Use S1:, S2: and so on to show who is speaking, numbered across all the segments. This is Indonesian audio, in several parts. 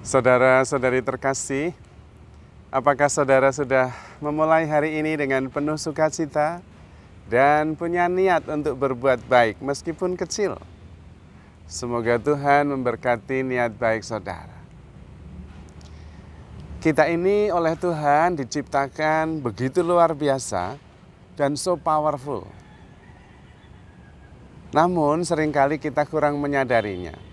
S1: Saudara-saudari terkasih, apakah saudara sudah memulai hari ini dengan penuh sukacita dan punya niat untuk berbuat baik meskipun kecil? Semoga Tuhan memberkati niat baik saudara. Kita ini oleh Tuhan diciptakan begitu luar biasa dan so powerful. Namun seringkali kita kurang menyadarinya.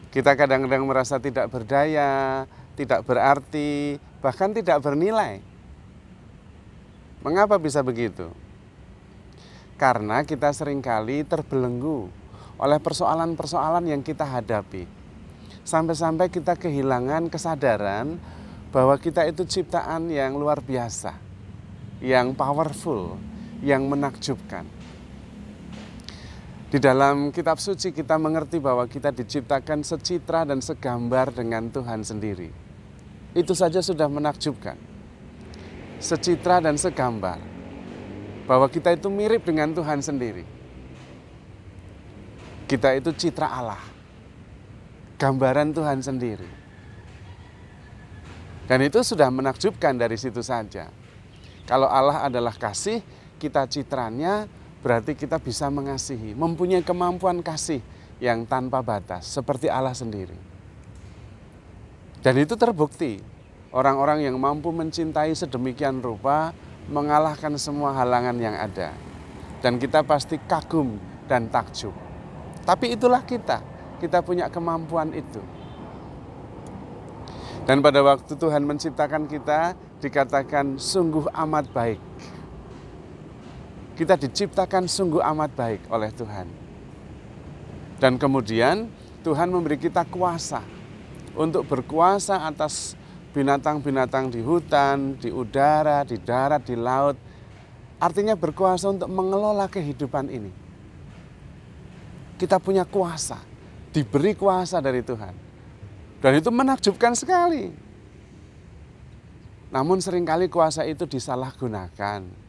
S1: Kita kadang-kadang merasa tidak berdaya, tidak berarti, bahkan tidak bernilai. Mengapa bisa begitu? Karena kita seringkali terbelenggu oleh persoalan-persoalan yang kita hadapi. Sampai-sampai kita kehilangan kesadaran bahwa kita itu ciptaan yang luar biasa, yang powerful, yang menakjubkan. Di dalam kitab suci kita mengerti bahwa kita diciptakan secitra dan segambar dengan Tuhan sendiri. Itu saja sudah menakjubkan. Secitra dan segambar. Bahwa kita itu mirip dengan Tuhan sendiri. Kita itu citra Allah. Gambaran Tuhan sendiri. Dan itu sudah menakjubkan dari situ saja. Kalau Allah adalah kasih, kita citranya berarti kita bisa mengasihi, mempunyai kemampuan kasih yang tanpa batas, seperti Allah sendiri. Dan itu terbukti, orang-orang yang mampu mencintai sedemikian rupa, mengalahkan semua halangan yang ada. Dan kita pasti kagum dan takjub. Tapi itulah kita punya kemampuan itu. Dan pada waktu Tuhan menciptakan kita, dikatakan sungguh amat baik. Kita diciptakan sungguh amat baik oleh Tuhan. Dan kemudian Tuhan memberi kita kuasa untuk berkuasa atas binatang-binatang di hutan, di udara, di darat, di laut. Artinya berkuasa untuk mengelola kehidupan ini. Kita punya kuasa, diberi kuasa dari Tuhan. Dan itu menakjubkan sekali. Namun seringkali kuasa itu disalahgunakan.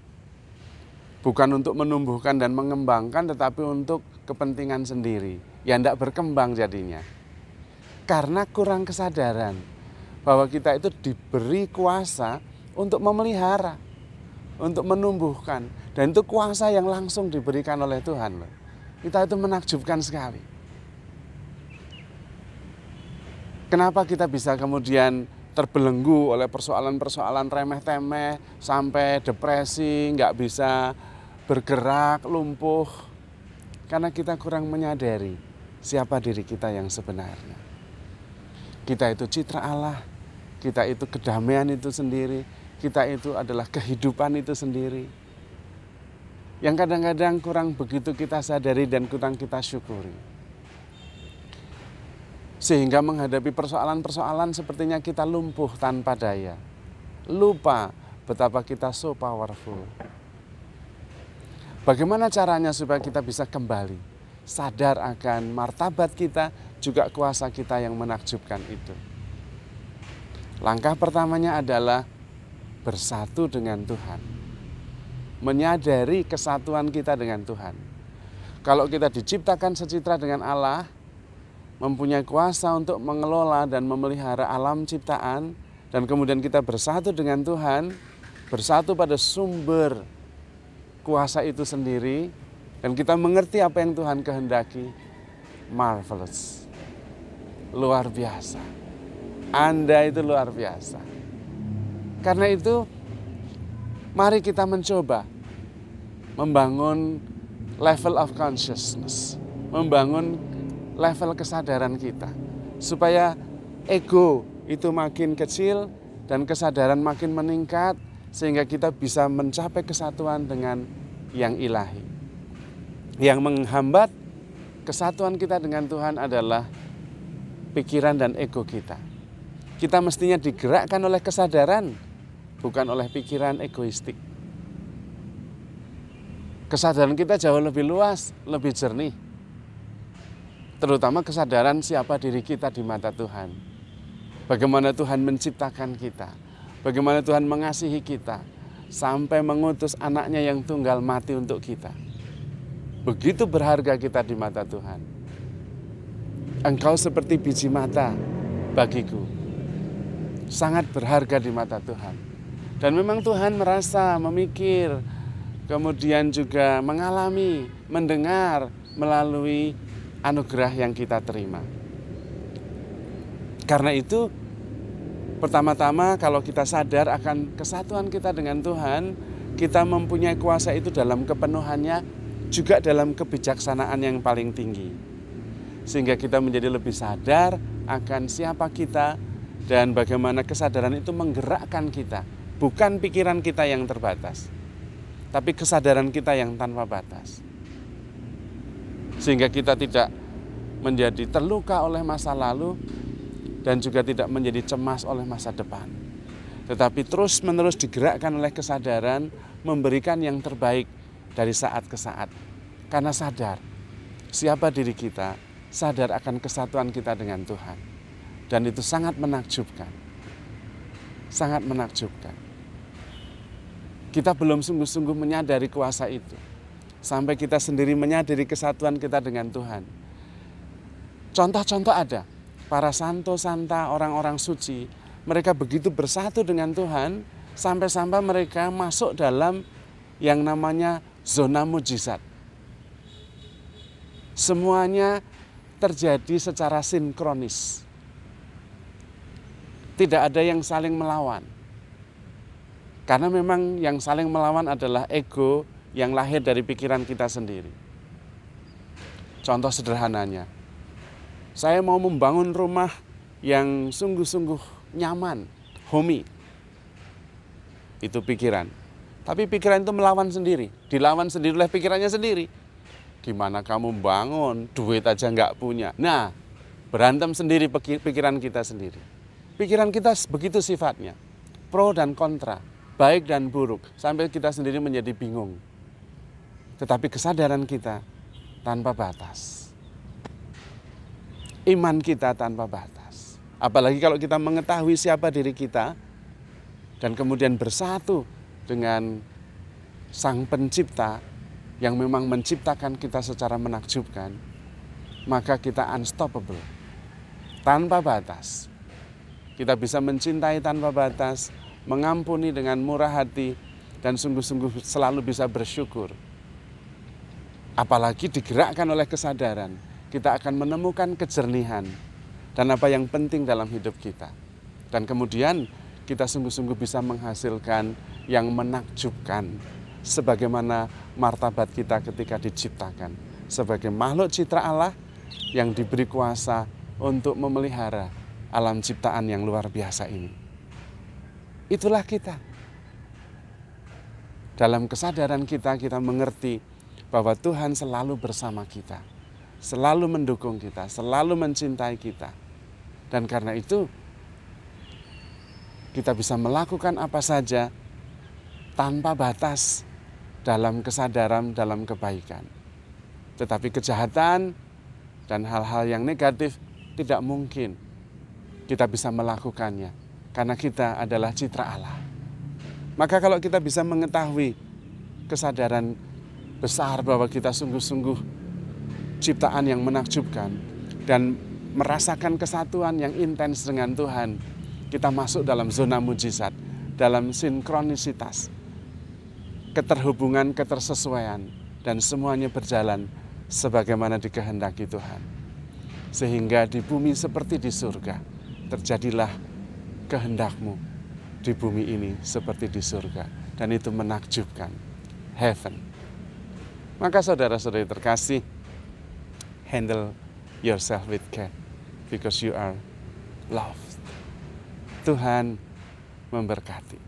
S1: Bukan untuk menumbuhkan dan mengembangkan, tetapi untuk kepentingan sendiri. Yang tidak berkembang jadinya. Karena kurang kesadaran bahwa kita itu diberi kuasa untuk memelihara, untuk menumbuhkan. Dan itu kuasa yang langsung diberikan oleh Tuhan. Kita itu menakjubkan sekali. Kenapa kita bisa kemudian terbelenggu oleh persoalan-persoalan remeh-temeh, sampai depresi, nggak bisa bergerak, lumpuh. Karena kita kurang menyadari siapa diri kita yang sebenarnya. Kita itu citra Allah, kita itu kedamaian itu sendiri, kita itu adalah kehidupan itu sendiri. Yang kadang-kadang kurang begitu kita sadari dan kurang kita syukuri. Sehingga menghadapi persoalan-persoalan sepertinya kita lumpuh tanpa daya. Lupa betapa kita so powerful. Bagaimana caranya supaya kita bisa kembali sadar akan martabat kita, juga kuasa kita yang menakjubkan itu. Langkah pertamanya adalah bersatu dengan Tuhan. Menyadari kesatuan kita dengan Tuhan. Kalau kita diciptakan secitra dengan Allah, mempunyai kuasa untuk mengelola dan memelihara alam ciptaan, dan kemudian kita bersatu dengan Tuhan, bersatu pada sumber kuasa itu sendiri, dan kita mengerti apa yang Tuhan kehendaki. Marvelous, luar biasa. Anda itu luar biasa. Karena itu, mari kita mencoba membangun level of consciousness, membangun level kesadaran kita, supaya ego itu makin kecil dan kesadaran makin meningkat, sehingga kita bisa mencapai kesatuan dengan yang ilahi. Yang menghambat kesatuan kita dengan Tuhan adalah pikiran dan ego kita. Kita mestinya digerakkan oleh kesadaran, bukan oleh pikiran egoistik. Kesadaran kita jauh lebih luas, lebih jernih. Terutama kesadaran siapa diri kita di mata Tuhan. Bagaimana Tuhan menciptakan kita. Bagaimana Tuhan mengasihi kita. Sampai mengutus anaknya yang tunggal mati untuk kita. Begitu berharga kita di mata Tuhan. Engkau seperti biji mata bagiku. Sangat berharga di mata Tuhan. Dan memang Tuhan merasa, memikir, kemudian juga mengalami, mendengar melalui anugerah yang kita terima. Karena itu, pertama-tama kalau kita sadar akan kesatuan kita dengan Tuhan, kita mempunyai kuasa itu dalam kepenuhannya, juga dalam kebijaksanaan yang paling tinggi. Sehingga kita menjadi lebih sadar akan siapa kita dan bagaimana kesadaran itu menggerakkan kita. Bukan pikiran kita yang terbatas, tapi kesadaran kita yang tanpa batas. Sehingga kita tidak menjadi terluka oleh masa lalu dan juga tidak menjadi cemas oleh masa depan. Tetapi terus-menerus digerakkan oleh kesadaran memberikan yang terbaik dari saat ke saat. Karena sadar siapa diri kita, sadar akan kesatuan kita dengan Tuhan. Dan itu sangat menakjubkan. Sangat menakjubkan. Kita belum sungguh-sungguh menyadari kuasa itu. Sampai kita sendiri menyadari kesatuan kita dengan Tuhan. Contoh-contoh ada. Para santo-santa, orang-orang suci, mereka begitu bersatu dengan Tuhan, sampai-sampai mereka masuk dalam yang namanya zona mujizat. Semuanya terjadi secara sinkronis. Tidak ada yang saling melawan. Karena memang yang saling melawan adalah ego yang lahir dari pikiran kita sendiri. Contoh sederhananya, saya mau membangun rumah yang sungguh-sungguh nyaman, homey. Itu pikiran. Tapi pikiran itu melawan sendiri, dilawan sendiri oleh pikirannya sendiri. Gimana kamu bangun, duit aja nggak punya. Nah, berantem sendiri pikiran kita sendiri. Pikiran kita begitu sifatnya, pro dan kontra, baik dan buruk, sampai kita sendiri menjadi bingung. Tetapi kesadaran kita tanpa batas. Iman kita tanpa batas. Apalagi kalau kita mengetahui siapa diri kita, dan kemudian bersatu dengan Sang Pencipta yang memang menciptakan kita secara menakjubkan, maka kita unstoppable, tanpa batas. Kita bisa mencintai tanpa batas, mengampuni dengan murah hati, dan sungguh-sungguh selalu bisa bersyukur. Apalagi digerakkan oleh kesadaran, kita akan menemukan kejernihan dan apa yang penting dalam hidup kita. Dan kemudian kita sungguh-sungguh bisa menghasilkan yang menakjubkan, sebagaimana martabat kita ketika diciptakan. Sebagai makhluk citra Allah yang diberi kuasa untuk memelihara alam ciptaan yang luar biasa ini. Itulah kita. Dalam kesadaran kita mengerti bahwa Tuhan selalu bersama kita, selalu mendukung kita, selalu mencintai kita. Dan karena itu, kita bisa melakukan apa saja tanpa batas dalam kesadaran, dalam kebaikan. Tetapi kejahatan dan hal-hal yang negatif tidak mungkin kita bisa melakukannya, karena kita adalah citra Allah. Maka kalau kita bisa mengetahui kesadaran besar bahwa kita sungguh-sungguh ciptaan yang menakjubkan dan merasakan kesatuan yang intens dengan Tuhan, kita masuk dalam zona mujizat, dalam sinkronisitas, keterhubungan, ketersesuaian, dan semuanya berjalan sebagaimana dikehendaki Tuhan. Sehingga di bumi seperti di surga, terjadilah kehendak-Mu di bumi ini seperti di surga. Dan itu menakjubkan, heaven. Maka saudara-saudari terkasih, handle yourself with care, because you are loved. Tuhan memberkati.